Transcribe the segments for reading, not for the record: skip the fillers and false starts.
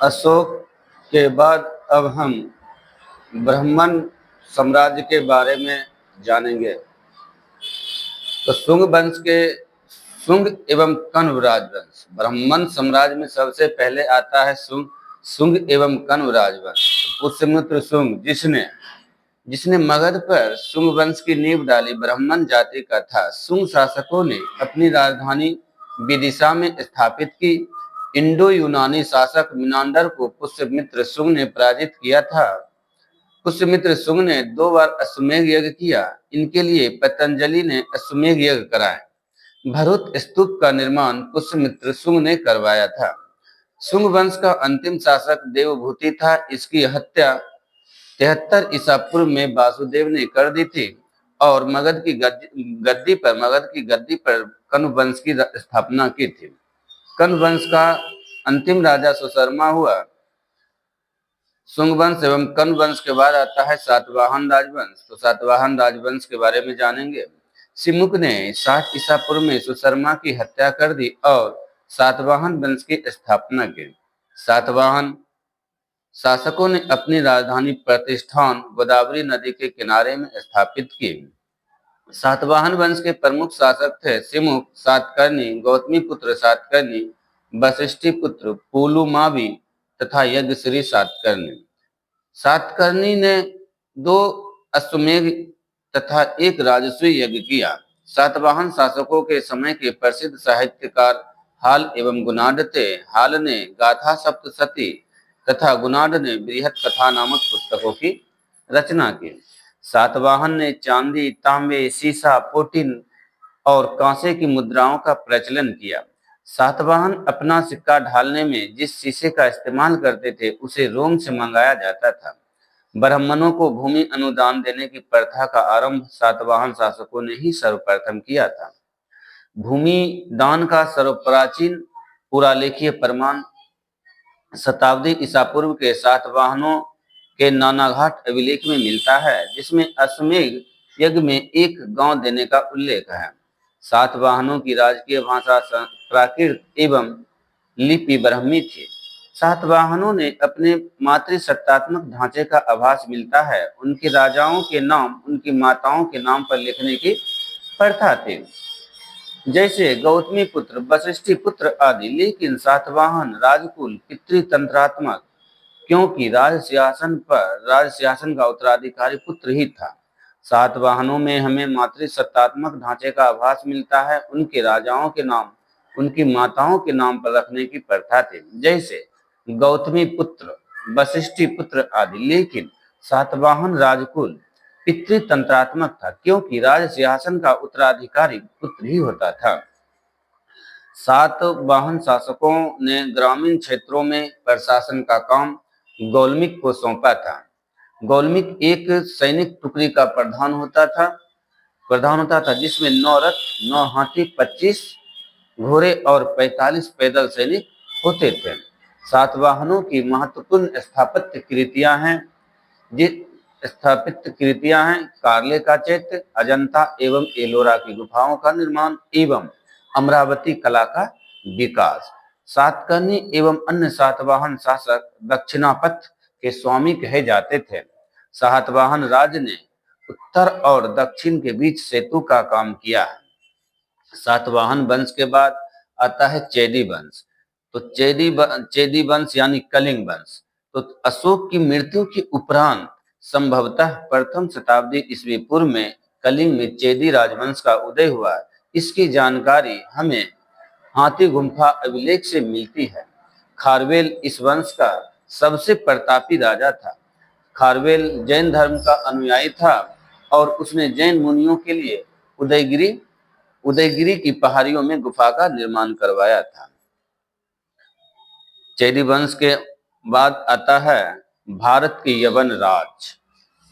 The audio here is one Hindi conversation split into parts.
अशोक के बाद अब हम ब्राह्मण साम्राज्य के बारे में जानेंगे। तो शुंग एवं कण्व राजवंश। ब्राह्मण साम्राज्य में सबसे पहले आता है शुंग एवं कण्व राजवंश। पुष्यमित्र शुंग जिसने मगध पर शुंग वंश की नींव डाली, ब्राह्मण जाति का था। शुंग शासकों ने अपनी राजधानी विदिशा में स्थापित की। इंडो यूनानी शासक मिनांडर को पुष्यमित्र शुंग ने पराजित किया था। पुष्यमित्र शुंग ने 2 बार अश्वमेध यज्ञ किया। इनके लिए पतंजलि ने अश्वमेध यज्ञ कराए। भरूत स्तूप का निर्माण पुष्यमित्र शुंग ने करवाया था। शुंग वंश का अंतिम शासक देवभूति था। इसकी हत्या 73 ईसा पूर्व में वासुदेव ने कर दी थी और मगध की गद्दी पर कण्व वंश की स्थापना की थी। कण्व वंश का अंतिम राजा सुशर्मा हुआ। शुंग वंश एवं कण्व वंश के बाद आता है सातवाहन राजवंश। तो सातवाहन राजवंश के बारे में जानेंगे। सिमुक ने 60 ईसा पूर्व में सुशर्मा की हत्या कर दी और सातवाहन वंश की स्थापना की। सातवाहन शासकों ने अपनी राजधानी प्रतिष्ठान गोदावरी नदी के किनारे में स्थापित की। सातवाहन वंश के प्रमुख शासक थे सिमुक, सातकर्णी, गौतमीपुत्र सातकर्णी, वशिष्ठी पुत्र पुलुमावी तथा यज्ञश्री सातकर्णी। सातकर्णी ने 2 अश्वमेध तथा 1 राजसूय यज्ञ किया। सातवाहन शासकों के समय के प्रसिद्ध साहित्यकार हाल एवं गुणाढ्य थे। हाल ने गाथा सप्तशती तथा गुणाढ्य ने बृहत कथा नामक पुस्तकों की रचना की। सातवाहन ने चांदी, तांबे, सीसा, पोटिन और कांसे की मुद्राओं का प्रचलन किया। सातवाहन अपना सिक्का ढालने में जिस शीशे का इस्तेमाल करते थे उसे रोम से मंगाया जाता था। ब्राह्मणों को भूमि अनुदान देने की प्रथा का आरंभ सातवाहन शासकों ने ही सर्वप्रथम किया था। भूमि दान का सर्वप्राचीन पुरालेखीय प्रमाण शताब्दी ईसा पूर्व के सातवाहनों के नानाघाट अभिलेख में मिलता है, जिसमें अश्वमेध यज्ञ में 1 गांव देने का उल्लेख है। सातवाहनों की राजकीय भाषा प्राकृत एवं लिपि ब्राह्मी थी। सातवाहनों ने अपने मातृसत्तात्मक ढांचे का आभास मिलता है। उनके राजाओं के नाम उनकी माताओं के नाम पर लिखने की प्रथा थी, जैसे गौतमी पुत्र, वशिष्ठी पुत्र आदि। लेकिन सातवाहन राजकुल पितृतंत्रात्मक, क्योंकि राज सिंहासन का उत्तराधिकारी पुत्र ही था। सातवाहनों में हमें मातृसत्तात्मक ढांचे का आभास मिलता है। उनके राजाओं के नाम उनकी माताओं के नाम पर रखने की प्रथा थी, जैसे गौतमी पुत्र, वशिष्ठी पुत्र आदि। लेकिन सातवाहन राजकुल पितृतंत्रात्मक था, क्योंकि राज सिंहासन का उत्तराधिकारी पुत्र ही होता था। सातवाहन शासकों ने ग्रामीण क्षेत्रों में प्रशासन का काम गौलमिक को सौंपा था। गौलमिक एक सैनिक टुकड़ी का प्रधान होता था, जिसमें 9 रथ, 9 हाथी, 25 घोड़े और 45 पैदल सैनिक होते थे। सातवाहनों की महत्वपूर्ण स्थापत्य कृतियां हैं कार्ले का चैत्य, अजंता एवं एलोरा की गुफाओं का निर्माण एवं अमरावती कला का विकास। सातकर्णी एवं अन्य सातवाहन शासक दक्षिणापथ के स्वामी कहे जाते थे। सातवाहन राज्य ने उत्तर और दक्षिण के बीच सेतु का काम किया है। सातवाहन वंश के बाद आता है चेदी वंश। तो चेदी वंश यानी कलिंग वंश। तो अशोक की मृत्यु के उपरांत संभवतः प्रथम शताब्दी ईस्वी पूर्व में कलिंग में चेदी राजवंश का उदय हुआ। इसकी जानकारी हमें हाथी गुम्फा अभिलेख से मिलती है। खारवेल इस वंश का सबसे प्रतापी राजा था। खारवेल जैन धर्म का अनुयायी था और उसने जैन मुनियों के लिए उदयगिरी की पहाड़ियों में गुफा का निर्माण करवाया था। चेदी वंश के बाद आता है भारत के यवन राज।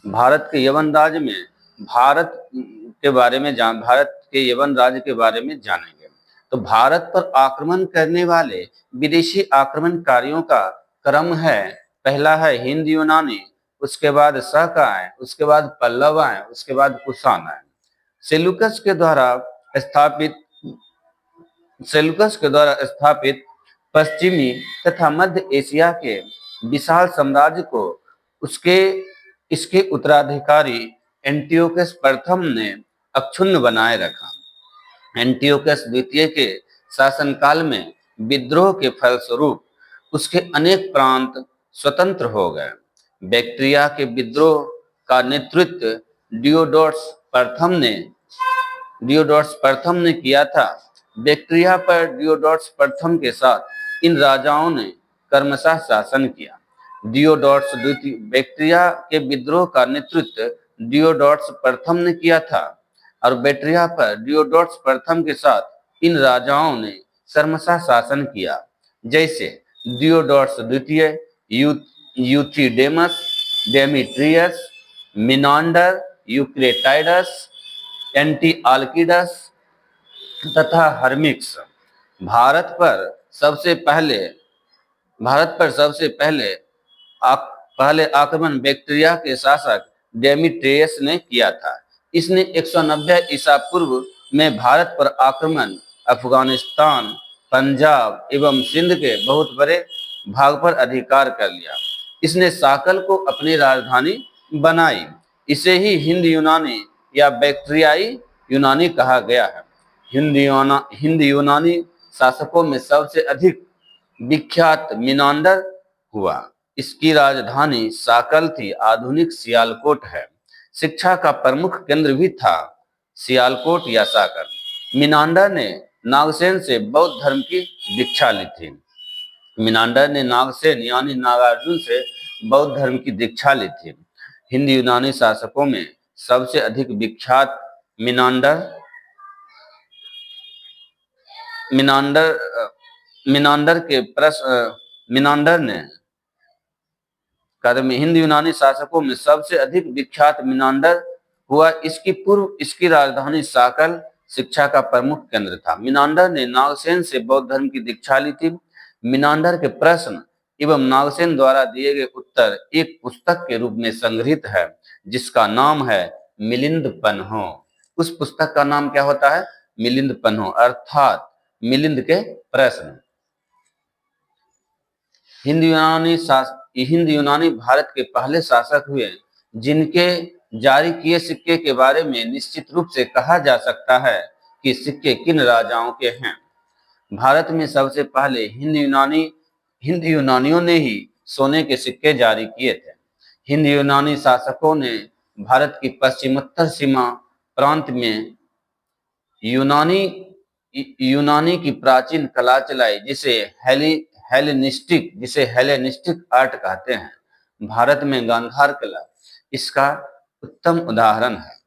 भारत के यवन राज्य में भारत के यवन राज्य के बारे में जानेंगे। तो भारत पर आक्रमण करने वाले विदेशी आक्रमणकारियों का क्रम है। पहला है हिंद यूनानी, उसके बाद शक आए, उसके बाद पल्लव आए, उसके बाद कुषाण आए। सेलुकस के द्वारा स्थापित पश्चिमी तथा मध्य एशिया के विशाल साम्राज्य को उसके इसके उत्तराधिकारी एंटियोकस प्रथम ने अक्षुण्ण बनाए रखा। एंटियोकस द्वितीय के शासनकाल में विद्रोह के फलस्वरूप उसके अनेक प्रांत स्वतंत्र हो गए। बैक्ट्रिया के विद्रोह का नेतृत्व डियोडोटस प्रथम ने किया था। बैक्ट्रिया पर डियोडोटस प्रथम के साथ इन राजाओं ने क्रमशः शासन किया। डियोडोटस द्वितीय बैक्ट्रिया के विद्रोह का नेतृत्व डियोडोटस प्रथम ने किया था और बैक्ट्रिया पर डियोडोटस प्रथम के साथ इन राजाओं ने क्रमशः शासन किया, जैसे डियोडोटस द्वितीय, यूथिडेमस, डेमीट्रियस, मिनांडर, यूक्रेटाइडस, एंटीआल्किडस तथा हर्मिक्स। भारत पर सबसे पहले भारत पर सबसे पहले आक्रमण बैक्ट्रिया के शासक डेमीट्रियस ने किया था। इसने 190 ईसा पूर्व में भारत पर आक्रमण अफगानिस्तान, पंजाब एवं सिंध के बहुत बड़े भाग पर अधिकार कर लिया। इसने साकल को अपनी राजधानी बनाई। इसे ही हिंद यूनानी या बैक्ट्रियाई यूनानी कहा गया है। हिंद यूनानी शासकों में सबसे अधिक विख्यात मिनांडर हुआ। इसकी राजधानी साकल थी, आधुनिक सियालकोट है। शिक्षा का प्रमुख केंद्र भी था सियालकोट या साकल। मिनांडर ने नागसेन से बौद्ध धर्म की दीक्षा ली थी। मिनांडर ने नागसेन यानी नागार्जुन से बौद्ध धर्म की दीक्षा ली थी। हिंद यूनानी शासकों में सबसे अधिक विख्यात हिंद यूनानी शासकों में सबसे अधिक विख्यात मिनांडर हुआ। इसकी पूर्व इसकी राजधानी साकल शिक्षा का प्रमुख केंद्र था। मिनांडर ने नागसेन से बौद्ध धर्म की दीक्षा ली थी। मिनांडर के प्रश्न एवं नागसेन द्वारा दिए गए उत्तर एक पुस्तक के रूप में संग्रहित है, जिसका नाम है मिलिंद पन्हो। उस पुस्तक का नाम क्या होता है? मिलिंद पन्हो, अर्थात मिलिंद के प्रश्न। हिंद यूनानी भारत के पहले शासक हुए जिनके जारी किए सिक्के के बारे में निश्चित रूप से कहा जा सकता है कि सिक्के किन राजाओं के हैं। भारत में सबसे पहले हिंद यूनानियों ने ही सोने के सिक्के जारी किए थे। हिंद यूनानी शासकों ने भारत की पश्चिमोत्तर सीमा प्रांत में यूनानी की प्राचीन कला चलाई, जिसे हेलेनिस्टिक आर्ट कहते हैं। भारत में गांधार कला इसका उत्तम उदाहरण है।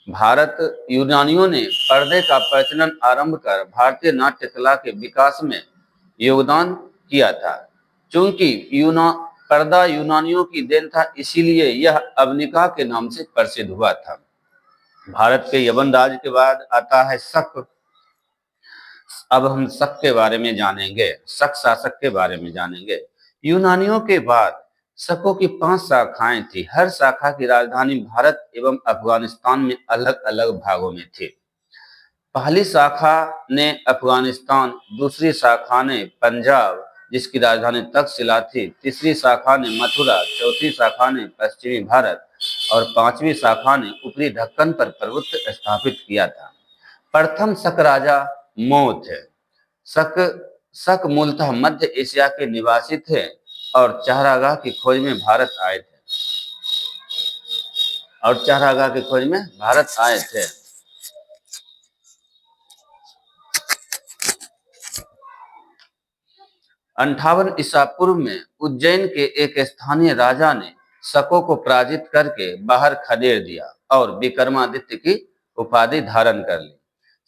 भारत यूनानियों ने पर्दे का प्रचलन आरंभ कर भारतीय नाट्य कला के विकास में योगदान किया था। चूंकि पर्दा यूनानियों की देन था, इसीलिए यह अवनिका के नाम से प्रसिद्ध हुआ था। भारत के यवन राज के बाद आता है शक। अब हम शक के बारे में जानेंगे, शक शासक के बारे में जानेंगे। यूनानियों के बाद शकों की 5 शाखाएं थी। हर शाखा की राजधानी भारत एवं अफगानिस्तान में अलग अलग भागों में थी। पहली शाखा ने अफगानिस्तान, दूसरी शाखा ने पंजाब जिसकी राजधानी तक्षशिला थी, तीसरी शाखा ने मथुरा, चौथी शाखा ने पश्चिमी भारत और 5वीं शाखा ने ऊपरी ढक्कन पर प्रभुत्व स्थापित किया था। प्रथम शक राजा मो थे। शक मूलतः मध्य एशिया के निवासी थे और चारागाह की खोज में भारत आए थे। 58 ईसा पूर्व में उज्जैन के एक स्थानीय राजा ने शकों को पराजित करके बाहर खदेड़ दिया और विक्रमादित्य की उपाधि धारण कर ली।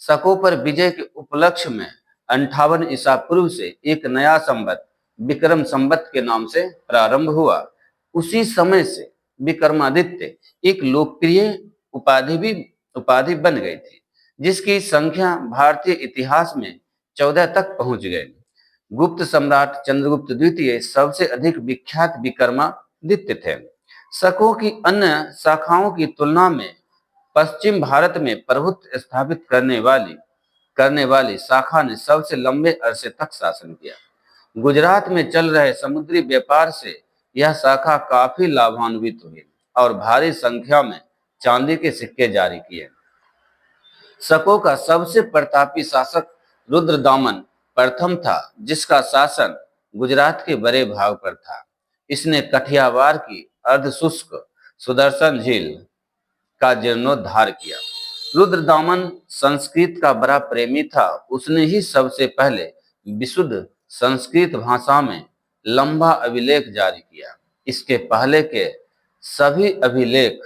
शकों पर विजय के उपलक्ष्य में 58 ईसा पूर्व से एक नया संवत विक्रम संवत के नाम से प्रारंभ हुआ। उसी समय से विक्रमादित्य एक लोकप्रिय उपाधि बन गई थी, जिसकी संख्या भारतीय इतिहास में 14 तक पहुंच गई। गुप्त सम्राट चंद्रगुप्त द्वितीय सबसे अधिक विख्यात विक्रमादित्य थे। शकों की अन्य शाखाओं की तुलना में पश्चिम भारत में प्रभुत्व स्थापित करने वाली करने वाली शाखा ने सबसे लंबे अरसे तक शासन किया। गुजरात में चल रहे समुद्री व्यापार से यह शाखा काफी लाभान्वित हुई और भारी संख्या में चांदी के सिक्के जारी किए। शकों का सबसे प्रतापी शासक रुद्रदामन प्रथम था, जिसका शासन गुजरात के बड़े भाग पर था। इसने कठियावाड़ की अर्धशुष्क सुदर्शन झील का जीर्णोद्धार किया। रुद्रदामन संस्कृत का बड़ा प्रेमी था। उसने ही सबसे पहले विशुद्ध संस्कृत भाषा में लंबा अभिलेख जारी किया। इसके पहले के सभी अभिलेख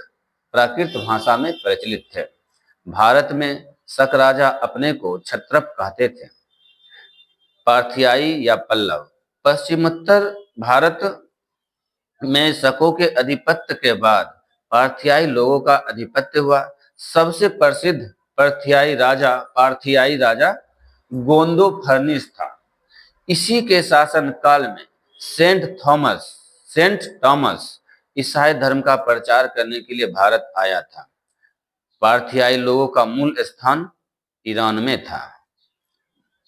प्राकृत भाषा में प्रचलित थे। भारत में शक राजा अपने को क्षत्रप कहते थे। पार्थियाई या पल्लव। पश्चिमोत्तर भारत में शकों के आधिपत्य के बाद पार्थियाई लोगों का आधिपत्य हुआ। सबसे प्रसिद्ध पार्थियाई राजा गोंदो फर्निस था। इसी के शासन काल में सेंट थॉमस ईसाई धर्म का प्रचार करने के लिए भारत आया था। पार्थियाई लोगों का मूल स्थान ईरान में था।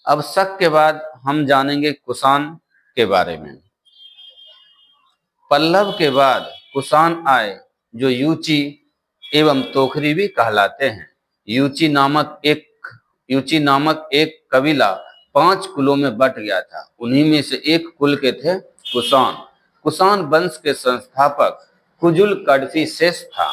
अब शक के बाद हम जानेंगे कुषाण के बारे में। पल्लव के बाद कुषाण आए, जो यूची एवं तोखरी भी कहलाते हैं। यूची नामक एक कबीला 5 कुलों में बट गया था। उन्हीं में से एक कुल के थे कुषाण। कुषाण वंश के संस्थापक कुजुल कडफिसेस था।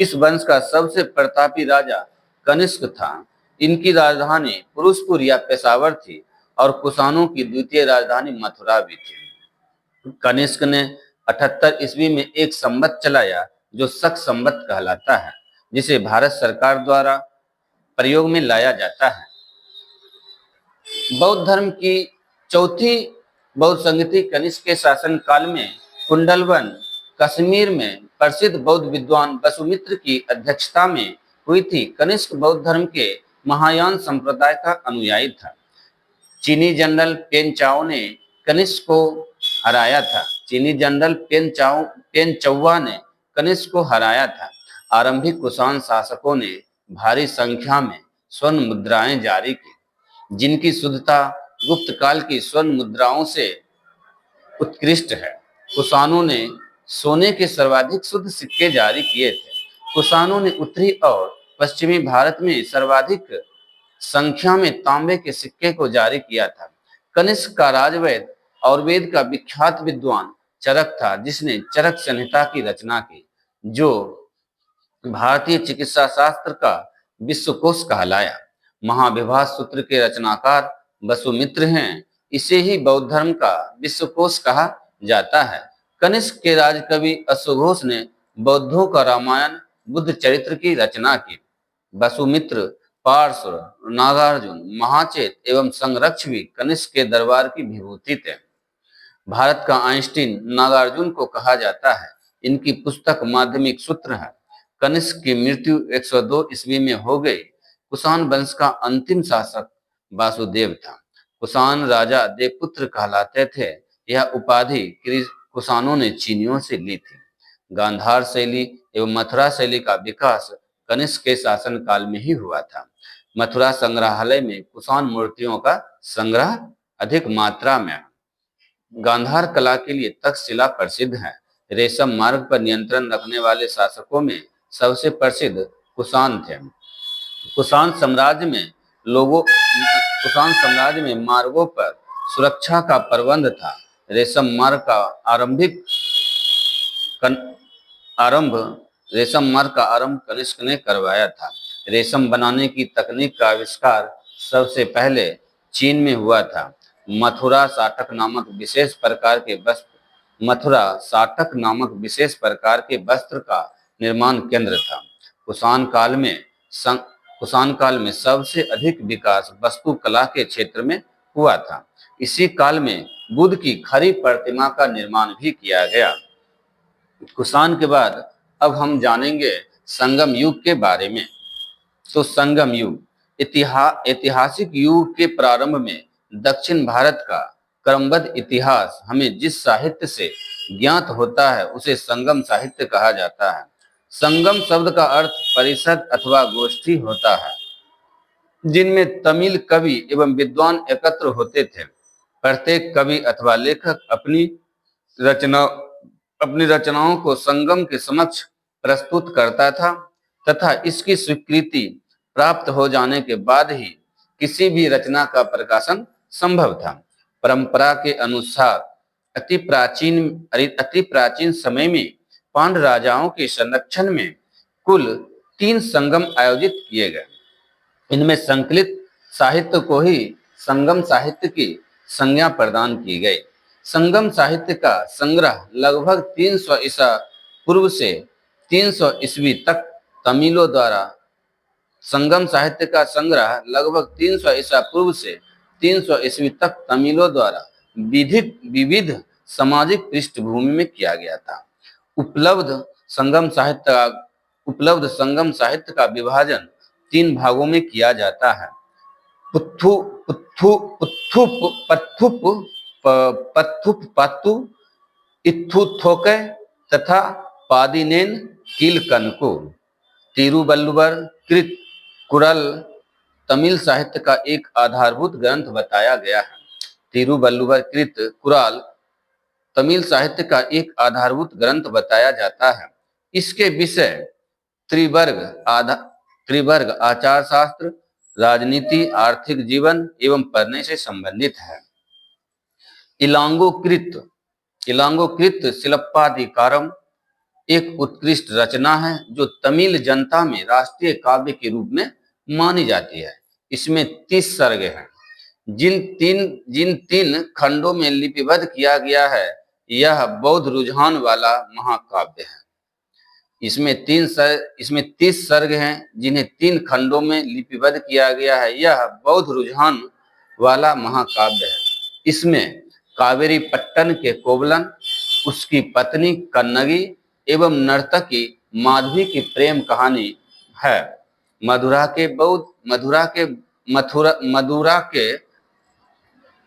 इस वंश का सबसे प्रतापी राजा कनिष्क था। इनकी राजधानी पुरुषपुर या पेशावर थी और कुषाणों की द्वितीय राजधानी मथुरा भी थी। कनिष्क ने 78 ईस्वी में एक संवत चलाया, जो शक संवत कहलाता है, जिसे भारत सरकार द्वारा प्रयोग में लाया जाता है। बौद्ध धर्म की चौथी बौद्ध संगति कनिष्क के शासन काल में कुंडलवन कश्मीर में प्रसिद्ध बौद्ध विद्वान वसुमित्र की अध्यक्षता में हुई थी। कनिष्क बौद्ध धर्म के महायान संप्रदाय का अनुयायी था। चीनी जनरल पेन चाओ ने कनिष्क को हराया था। पेन चौवा ने कनिष्क को हराया था। आरंभिक कुषाण शासकों ने भारी संख्या में स्वर्ण मुद्राएं जारी की, जिनकी शुद्धता गुप्त काल की स्वर्ण मुद्राओं से उत्कृष्ट है। कुषाणों ने सोने के सर्वाधिक शुद्ध सिक्के जारी किए थे। कुषाणों ने उत्तरी और पश्चिमी भारत में सर्वाधिक संख्या में तांबे के सिक्के को जारी किया था। कनिष्क का राजवैद्य और वेद का विख्यात विद्वान चरक था, जिसने चरक संहिता की रचना की, जो भारतीय चिकित्सा शास्त्र का विश्वकोश कहलाया। महाविभाष सूत्र के रचनाकार वसुमित्र हैं। इसे ही बौद्ध धर्म का विश्वकोश कहा जाता है। कनिष्क के राजकवि अश्वघोष ने बौद्धों का रामायण बुद्ध चरित्र की रचना की। वसुमित्र, पार्श्व, नागार्जुन, महाचेत एवं संरक्ष भी कनिष्क के दरबार की विभूति थे। भारत का आइंस्टीन नागार्जुन को कहा जाता है। इनकी पुस्तक माध्यमिक सूत्र है। कनिष्क की मृत्यु 102 ईस्वी में हो गई। कुषाण वंश का अंतिम शासक वासुदेव था। कुषाण राजा देवपुत्र कहलाते थे। यह उपाधि कुषाणों ने चीनियों से ली थी। गांधार शैली एवं मथुरा शैली का विकास कनिष्क के शासन काल में ही हुआ था। मथुरा संग्रहालय में कुषाण मूर्तियों का संग्रह अधिक मात्रा में। गांधार कला के लिए तक्षशिला प्रसिद्ध है। रेशम मार्ग पर नियंत्रण रखने वाले शासकों में सबसे प्रसिद्ध कुषाण थे। कुषाण साम्राज्य में मार्गों पर सुरक्षा का प्रबंध था। रेशम मार्ग का आरंभ कनिष्क ने करवाया था। रेशम बनाने की तकनीक का आविष्कार सबसे पहले चीन में हुआ था। मथुरा साटक नामक विशेष प्रकार के वस्त्र का निर्माण केंद्र था। कुषाण काल में सबसे अधिक विकास वास्तुकला के क्षेत्र में हुआ था। इसी काल में बुद्ध की खड़ी प्रतिमा का निर्माण भी किया गया। कुषाण के बाद अब हम जानेंगे संगम युग के बारे में। तो संगम युग ऐतिहासिक युग के प्रारंभ में दक्षिण भारत का क्रमबद्ध इतिहास हमें जिस साहित्य से ज्ञात होता है, उसे संगम साहित्य कहा जाता है। संगम शब्द का अर्थ परिषद अथवा गोष्ठी होता है। जिनमें तमिल कवि एवं विद्वान एकत्र होते थे। प्रत्येक कवि अथवा लेखक रचना अपनी रचनाओं को संगम के समक्ष प्रस्तुत करता था तथा इसकी स्वीकृति प्राप्त हो जाने के बाद ही किसी भी रचना का प्रकाशन संभव था। परंपरा के अनुसार अति प्राचीन समय में पांड्य राजाओं के संरक्षण में कुल 3 संगम आयोजित किए गए। इनमें संकलित साहित्य को ही संगम साहित्य की संज्ञा प्रदान की गई। संगम साहित्य का संग्रह लगभग 300 ईसा पूर्व से 300 ईस्वी तक तमिलों द्वारा संगम साहित्य का संग्रह लगभग 300 ईसा पूर्व से 300 ईस्वी तक तमिलों द्वारा विविध सामाजिक पृष्ठभूमि में किया गया था। उपलब्ध संगम साहित्य का विभाजन 3 भागों में किया जाता है। पत्थुप इत्थुथोकै तथा पादिनेन कीलकनको। तिरुवल्लुवर कृत कुरल तमिल साहित्य का एक आधारभूत ग्रंथ बताया गया है। तिरुवल्लुवर कृत कुराल तमिल साहित्य का एक आधारभूत ग्रंथ बताया जाता है। इसके विषय त्रिवर्ग आचार शास्त्र, राजनीति, आर्थिक जीवन एवं पढ़ने से संबंधित है। इलांगोकृत शिलप्पाधिकारम एक उत्कृष्ट रचना है जो तमिल जनता में राष्ट्रीय काव्य के रूप में मानी जाती है। इसमें 30 सर्ग हैं। जिन तीन खंडों में लिपिबद्ध किया गया है यह बौद्ध रुझान वाला महाकाव्य है। इसमें 30 सर्ग हैं जिन्हें 3 खंडों में लिपिबद्ध किया गया है। यह बौद्ध रुझान वाला महाकाव्य है। इसमें कावेरी पट्टन के कोवलन, उसकी पत्नी कन्नगी एवं नर्तकी माधवी की प्रेम कहानी है। मदुरा के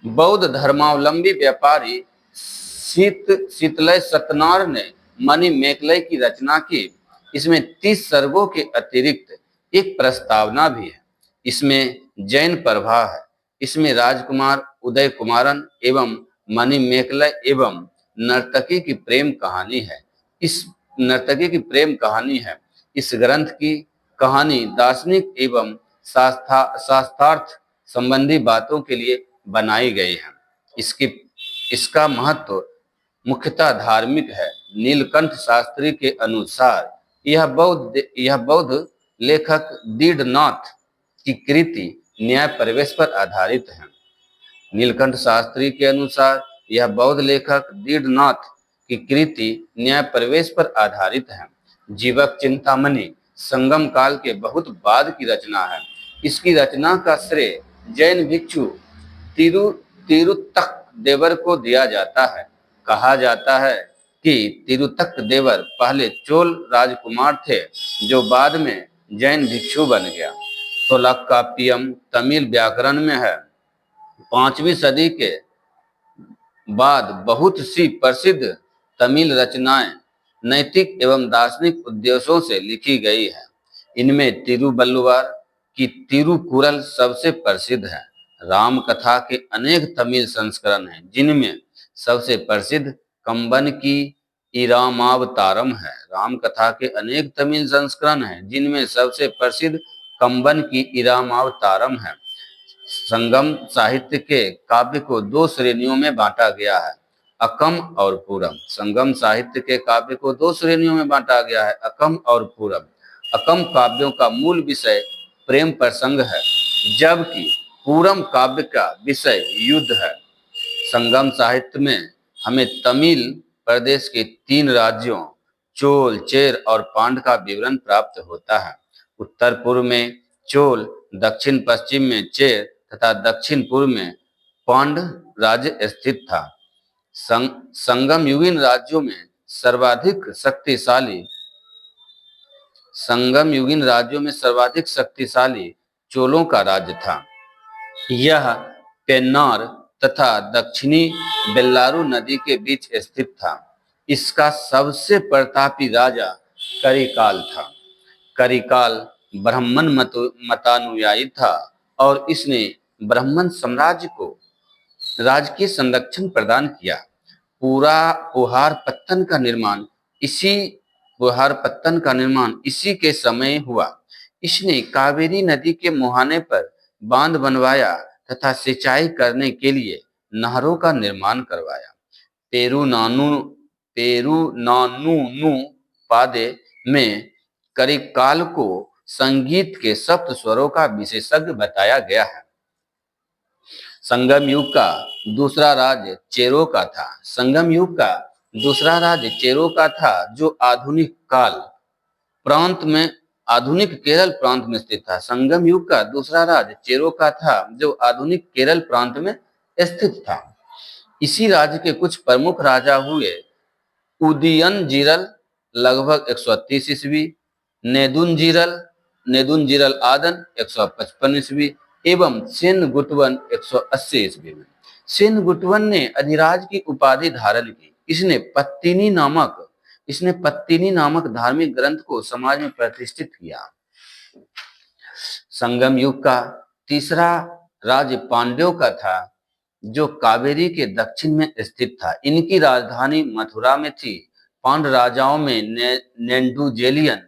बौद्ध धर्मावलंबी व्यापारी शीतलय सतनार ने मणि मेकलय की रचना की। इसमें 30 सर्गों के अतिरिक्त एक प्रस्तावना भी है। इसमें जैन प्रभाव है। इसमें राजकुमार उदय कुमारन एवं मणि मेकलय एवं नर्तकी की प्रेम कहानी है। इस ग्रंथ की कहानी दार्शनिक एवं शास्त्रार्थ संबंधी बातों के लिए बनाई गई है। इसका महत्व मुख्यतः धार्मिक है। नीलकंठ शास्त्री के अनुसार यह बौद्ध लेखक दीडनाथ की कृति न्याय प्रवेश पर आधारित है। नीलकंठ शास्त्री के अनुसार यह बौद्ध लेखक दीडनाथ की कृति न्याय प्रवेश पर आधारित है। जीवक चिंतामणि संगम काल के बहुत बाद की रचना है। इसकी रचना का श्रेय जैन भिक्षु तिरुत्तक देवर को दिया जाता है। कहा जाता है कि तिरुत्तक देवर पहले चोल राजकुमार थे जो बाद में जैन भिक्षु बन गया। तोलकाप्पियम तमिल व्याकरण में है। 5वीं सदी के बाद बहुत सी प्रसिद्ध तमिल रचनाएं नैतिक एवं दार्शनिक उद्देश्यों से लिखी गई है। इनमें तिरुवल्लुवर की तिरुकुरल सबसे प्रसिद्ध है। राम कथा के अनेक तमिल संस्करण हैं जिनमें सबसे प्रसिद्ध कंबन की इरामावतारम है। राम कथा के अनेक तमिल संस्करण हैं जिनमें सबसे प्रसिद्ध कंबन की इरामावतारम है। संगम साहित्य के काव्य को 2 श्रेणियों में बांटा गया है, अकम और पूरम। संगम साहित्य के काव्य को 2 श्रेणियों में बांटा गया है, अकम और पूरम। अकम काव्यों का मूल विषय प्रेम प्रसंग है जबकि पूरम काव्य का विषय युद्ध है। संगम साहित्य में हमें तमिल प्रदेश के 3 राज्यों चोल, चेर और पांड्य का विवरण प्राप्त होता है। उत्तर पूर्व में चोल, दक्षिण पश्चिम में चेर तथा दक्षिण पूर्व में पांड्य राज्य स्थित था। संगम युगीन राज्यों में सर्वाधिक शक्तिशाली चोलों का राज्य था। यह पेन्नार तथा दक्षिणी बेल्लारू नदी के बीच स्थित था। इसका सबसे प्रतापी राजा करिकाल था। करिकाल ब्राह्मण मतानुयायी था और इसने ब्राह्मण साम्राज्य को राजकीय संरक्षण प्रदान किया। पूरा पुहार पत्तन का निर्माण इसी इसी के समय हुआ। इसने कावेरी नदी के मुहाने पर बांध बनवाया तथा सिंचाई करने के लिए नहरों का निर्माण करवाया। पेरुनानूनु पादे में करिकाल को संगीत के सप्त स्वरों का विशेषज्ञ बताया गया है। संगम युग का दूसरा राज्य चेरो का था। संगम युग का दूसरा राज्य चेरो का था, जो आधुनिक केरल प्रांत में स्थित था। संगम युग का दूसरा राज्य चेरो का था, जो आधुनिक केरल प्रांत में स्थित था। इसी राज्य के कुछ प्रमुख राजा हुए उदयनजीरल लगभग 130 ईस्वी, नेदुनजीरल आदन 155 ईस्वी एवं सेनगुटवन 180 ईस्वी में। सेनगुटवन ने अधिराज की उपाधि धारण की। इसने पत्तिनी नामक धार्मिक ग्रंथ को समाज में प्रतिष्ठित किया। संगम युग का तीसरा राज्य पांड्यों का था, जो कावेरी के दक्षिण में स्थित था। इनकी राजधानी मथुरा में थी। पांड राजाओं में नेंडुजेलियन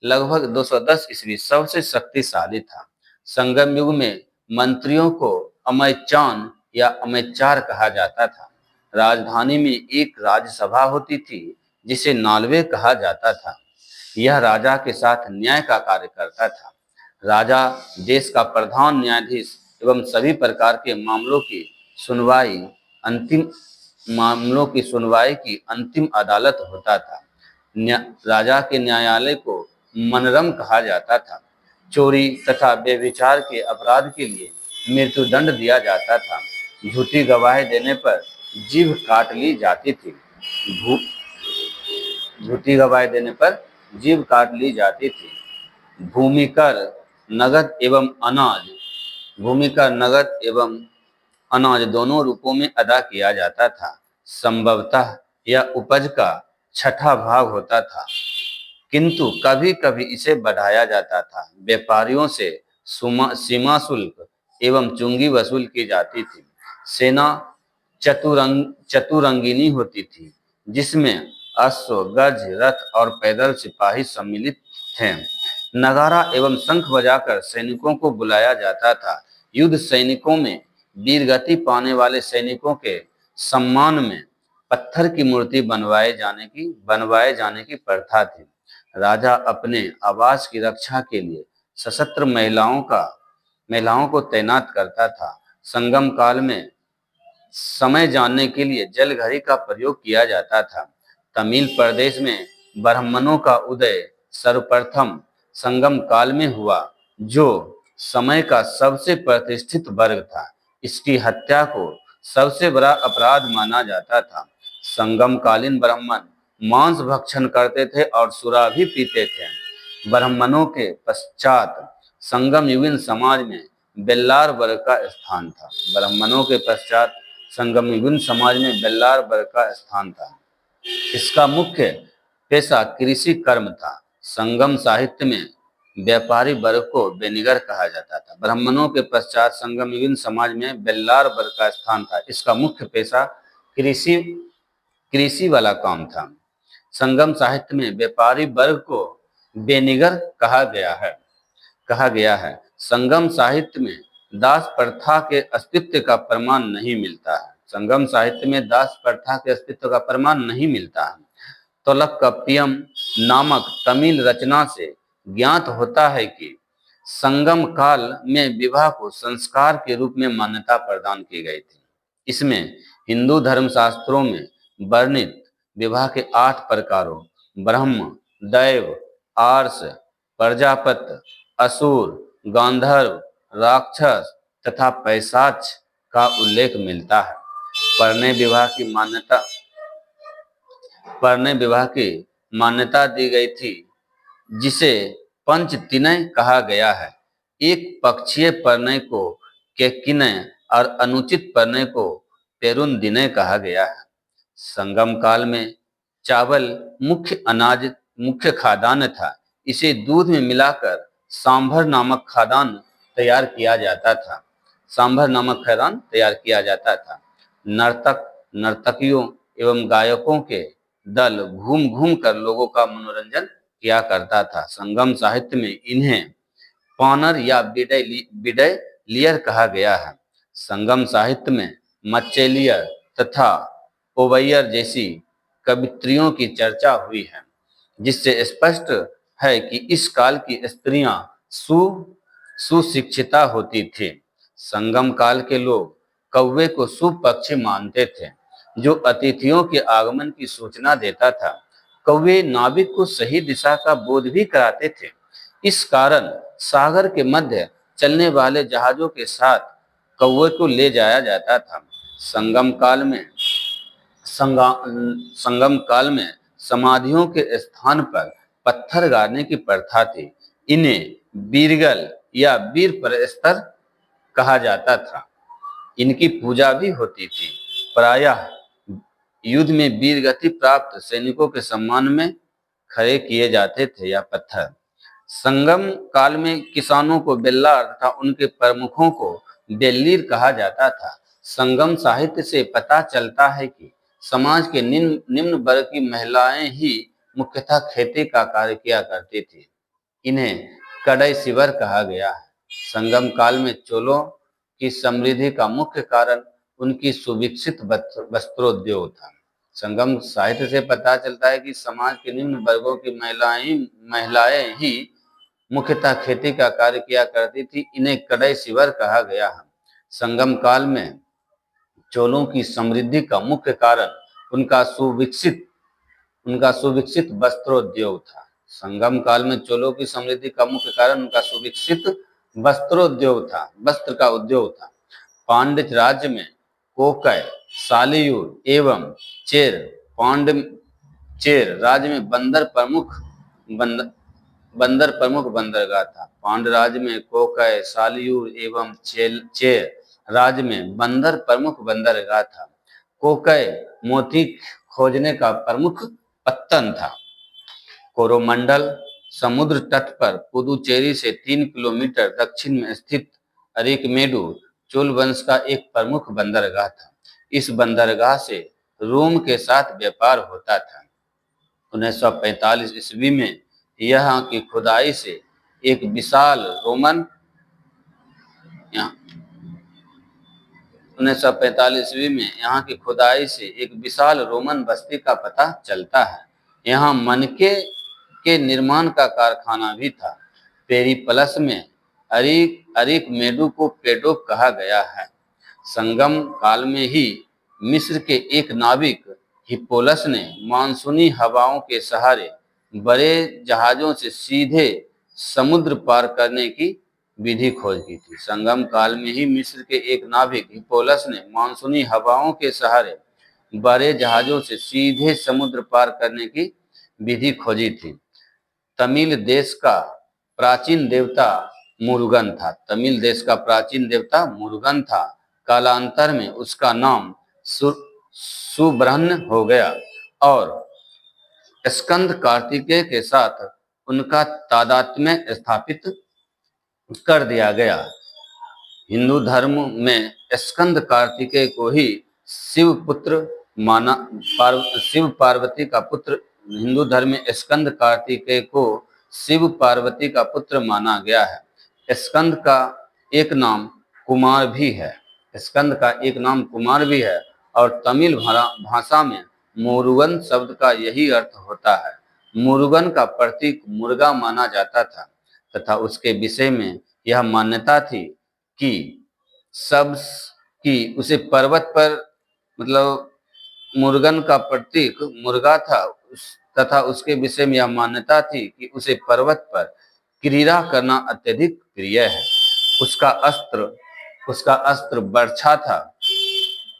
लगभग 210 ईस्वी सबसे शक्तिशाली था। संगम युग में मंत्रियों को अमैचान या अमैचार कहा जाता था। राजधानी में एक राज्यसभा होती थी, जिसे नालवे कहा जाता था। यह राजा के साथ न्याय का कार्य करता था। राजा देश का प्रधान न्यायाधीश एवं सभी प्रकार के मामलों की सुनवाई की अंतिम अदालत होता था। राजा के न्यायालय को मनरम कहा जाता था। चोरी तथा व्यभिचार के अपराध के लिए मृत्युदंड दिया जाता था। झूठी गवाही देने पर जीभ काट ली जाती थी। झूठी गवाही देने पर जीभ काट ली जाती थी। भूमि कर नगद एवं अनाज दोनों रूपों में अदा किया जाता था। संभवतः यह उपज का छठा भाग होता था, किंतु कभी कभी इसे बढ़ाया जाता था। व्यापारियों से सीमा शुल्क एवं चुंगी वसूल की जाती थी। सेना चतुरंगिनी होती थी, जिसमें अश्व, गज, रथ और पैदल सिपाही सम्मिलित थे। नगारा एवं शंख बजाकर सैनिकों को बुलाया जाता था। युद्ध सैनिकों में वीरगति पाने वाले सैनिकों के सम्मान में पत्थर की मूर्ति बनवाए जाने की प्रथा थी। राजा अपने आवास की रक्षा के लिए सशस्त्र महिलाओं को तैनात करता था। संगम काल में समय जानने के लिए जल घड़ी का प्रयोग किया जाता था। तमिल प्रदेश में ब्राह्मणों का उदय सर्वप्रथम संगम काल में हुआ, जो समय का सबसे प्रतिष्ठित वर्ग था। इसकी हत्या को सबसे बड़ा अपराध माना जाता था। संगम कालीन ब्राह्मण मांस भक्षण करते थे और सुरा भी पीते थे। ब्राह्मणों के पश्चात संगम युगीन समाज में बेल्लार वर्ग का स्थान था। इसका मुख्य पेशा कृषि कर्म था। संगम साहित्य में व्यापारी वर्ग को बेनिगर कहा जाता था। ब्राह्मणों के पश्चात संगम युगीन समाज में बेल्लार वर्ग का स्थान था। इसका मुख्य पेशा कृषि वाला काम था। संगम साहित्य में व्यापारी वर्ग को बेनिगर कहा गया है। संगम साहित्य में दास प्रथा के अस्तित्व का प्रमाण नहीं मिलता है। तोलकप्पियम नामक तमिल रचना से ज्ञात होता है कि संगम काल में विवाह को संस्कार के रूप में मान्यता प्रदान की गई थी। इसमें हिंदू धर्मशास्त्रों में वर्णित विवाह के 8 प्रकारों ब्रह्म, दैव, आर्ष, प्रजापत्य, असुर, गांधर्व, राक्षस तथा पैशाच का उल्लेख मिलता है। पढ़ने विवाह की मान्यता दी गई थी, जिसे पंचतिनय कहा गया है। एक पक्षीय परिणय को केकिनय और अनुचित परिणय को पेरुनदिनय कहा गया है। संगम काल में चावल मुख्य खाद्यान्न था। इसे दूध में मिलाकर सांभर नामक खाद्यान्न तैयार किया जाता था। सांभर नामक खैरान तैयार किया जाता था। नर्तक, नर्तकियों एवं गायकों के दल घूम घूम कर लोगों का मनोरंजन किया करता था। संगम साहित्य में इन्हें पानर या बिडय लियर कहा गया है। संगम साहित्य में मच्चेलियर तथा ओवैयर जैसी कवित्रियों की चर्चा हुई है, जिससे स्पष्ट है कि इस काल की स्त्रियां सु सुशिक्षिता होती थी। संगम काल के लोग कौवे को शुभ पक्षी मानते थे, जो अतिथियों के आगमन की सूचना देता था। कौवे नाविक को सही दिशा का बोध भी कराते थे। इस कारण सागर के मध्य चलने वाले जहाजों के साथ कौवे को ले जाया जाता था। संगम काल में संगम काल में समाधियों के स्थान पर पत्थर गाड़ने की प्रथा थी। इन्हें बीरगल या वीर प्रस्तर कहा जाता था। इनकी पूजा भी होती थी। प्रायः युद्ध में वीर गति प्राप्त सैनिकों के सम्मान में खड़े किए जाते थे या पत्थर। संगम काल में किसानों को बेल्लार तथा उनके प्रमुखों को बेल्लीर कहा जाता था। संगम साहित्य से पता चलता है कि समाज के निम्न वर्ग की महिलाएं ही मुख्यतः खेती का कार्य किया करती थी। इन्हें कड़ई सिवर कहा गया है। संगम काल में चोलों की समृद्धि का मुख्य कारण उनकी सुविकसित वस्त्रोद्योग था। संगम साहित्य से पता चलता है कि समाज के निम्न वर्गों की महिलाएं ही मुख्यतः खेती का कार्य किया करती थी। इन्हें कड़ई सिवर कहा गया है। संगम काल में चोलों की समृद्धि का मुख्य कारण उनका सुविकसित वस्त्रोद्योग था। संगम काल में चोलों की समृद्धि का मुख्य कारण उनका सुविकसित वस्त्र का उद्योग था। पांड्य राज्य में कोकय, सालियूर एवं चेर राज्य में बंदर प्रमुख बंदरगाह था। पांड्य राज्य में कोकय, सालियूर एवं चेर राज्य में बंदर प्रमुख बंदरगाह था। कोकय मोती खोजने का प्रमुख पत्तन था। कोरोमंडल समुद्र तट पर पुदुचेरी से 3 किलोमीटर दक्षिण में स्थित अरिकमेडु चोल वंश का एक प्रमुख बंदरगाह था। इस बंदरगाह से रोम के साथ व्यापार होता था। 1945 ईस्वी में यहाँ की खुदाई से एक विशाल रोमन 1945 ईस्वी में यहाँ की खुदाई से एक विशाल रोमन बस्ती का पता चलता है। यहाँ मनके के निर्माण का कारखाना भी था। पेरिप्लस में अरिकमेडु को पेडोक कहा गया है। संगम काल में ही मिस्र के एक नाविक हिप्पोलस ने मानसूनी हवाओं के सहारे बड़े जहाजों से सीधे समुद्र पार करने की विधि खोज की थी। संगम काल में ही मिस्र के एक नाविक हिप्पोलस ने मानसूनी हवाओं के सहारे बड़े जहाजों से सीधे समुद्र पार करने की विधि खोजी थी। तमिल देश का प्राचीन देवता मुरुगन था। तमिल देश का प्राचीन देवता मुरुगन था। कालांतर में उसका नाम सुब्रह्मण्य हो गया और स्कंद कार्तिकेय के साथ उनका तादात्म्य स्थापित कर दिया गया। हिंदू धर्म में स्कंद कार्तिकेय को ही शिव पार्वती का पुत्र हिंदू धर्म में स्कंद कार्तिकेय को शिव पार्वती का पुत्र माना गया है। स्कंद का एक नाम कुमार भी है। स्कंद का एक नाम कुमार भी है और तमिल भाषा में मुरुगन शब्द का यही अर्थ होता है। मुरुगन का प्रतीक मुर्गा माना जाता था तथा उसके विषय में यह मान्यता थी कि उसे पर्वत पर मतलब मुर्गन का प्रतीक मुर्गा था तथा उसके विषय में यह मान्यता थी कि उसे पर्वत पर क्रीड़ा करना अत्यधिक प्रिय है। उसका अस्त्र बर्छा था।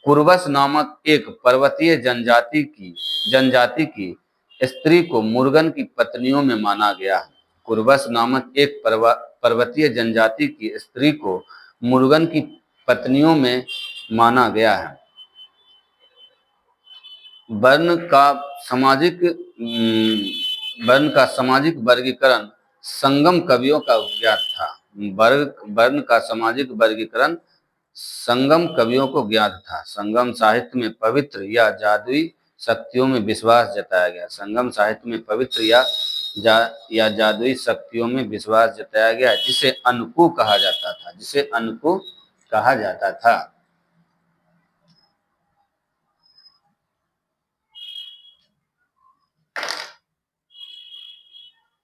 कुर्वस नामक एक पर्वतीय जनजाति की स्त्री को मुर्गन की पत्नियों में माना गया है। कुर्वस नामक एक पर्वतीय जनजाति की स्त्री को मुर्गन की पत्नियों में माना गया है। वर्ण का सामाजिक वर्गीकरण संगम कवियों का ज्ञात था। वर्ण का सामाजिक वर्गीकरण संगम कवियों को ज्ञात था। संगम साहित्य में पवित्र या जादुई शक्तियों में विश्वास जताया गया। संगम साहित्य में पवित्र या जादुई शक्तियों में विश्वास जताया गया, जिसे अनकु कहा जाता था।